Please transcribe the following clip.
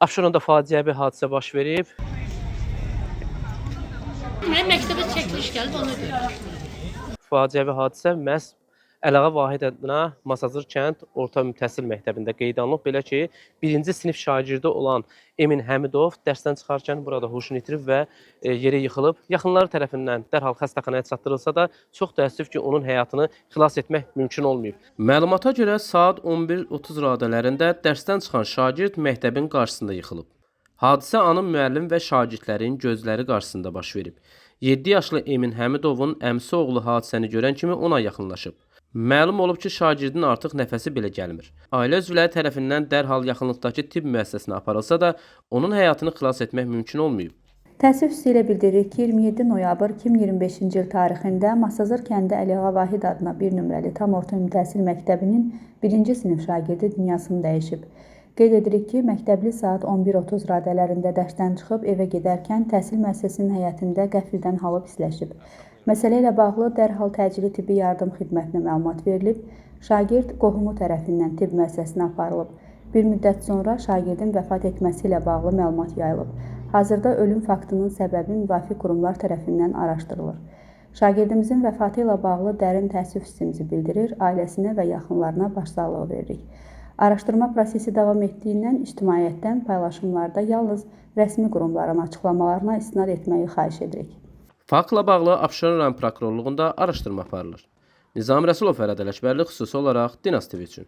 Abşeronda faciəvi hadisə baş verib. Mən məktəbə çəkiliş gəlib ona görə. Faciəvi hadisə məhz Əlağa Vahid adına Masazır kənd orta təhsil məktəbində qeydə alınıb. Belə ki, 1-ci sinif şagirdi olan Emin Həmidov dərsdən çıxarkən burada huşunu itirib və yerə yıxılıb. Yaxınları tərəfindən dərhal xəstəxanaya çatdırılsa da, çox təəssüf ki, onun həyatını xilas etmək mümkün olmayıb. Məlumata görə saat 11:30 radələrində dərsdən çıxan şagird məktəbin qarşısında yıxılıb. Hadisə anın müəllim və şagirdlərin gözləri qarşısında baş verib. 7 yaşlı Emin Həmidovun əmisi oğlu hadisəni görən kimi ona yaxınlaşıb. Məlum olub ki, şagirdin artıq nəfəsi belə gəlmir. Ailə üzvləri tərəfindən dərhal yaxınlıqdakı tibb müəssisəsinə aparılsa da, onun həyatını xilas etmək mümkün olmayıb. Təəssüf hissi ilə bildiririk ki, 27 noyabr 2025-ci il tarixində Masazır kəndi Əlağa Vahid adına 1 nömrəli tam orta ümumi təhsil məktəbinin 1-ci sinif şagirdi dünyasını dəyişib. Qeyd edirik ki, məktəbli saat 11:30 radələrində dərsdən çıxıb evə gedərkən təhsil müəssisəsinin həyətində qəfildən halı pisləşib. Məsələ ilə bağlı dərhal təcili tibbi yardım xidmətinə məlumat verilib, şagird qohumu tərəfindən tibb müəssisəsinə aparılıb. Bir müddət sonra şagirdin vəfat etməsi ilə bağlı məlumat yayılıb. Hazırda ölüm faktının səbəbi müvafiq qurumlar tərəfindən araşdırılır. Şagirdimizin vəfatı ilə bağlı dərin təəssüf hissimizi bildirir, ailəsinə və yaxınlarına başsağlığı veririk. Araşdırma prosesi davam etdiyindən ictimaiyyətdən paylaşımlarda yalnız rəsmi qurumların açıqlamalarına istinad etməyi xahiş edirik. Faktla bağlı Abşeron rayon prokurorluğunda araşdırma aparılır. Nizami Rəsulov, Fərəd Ələkbərli, xüsusi olaraq Dinas TV üçün.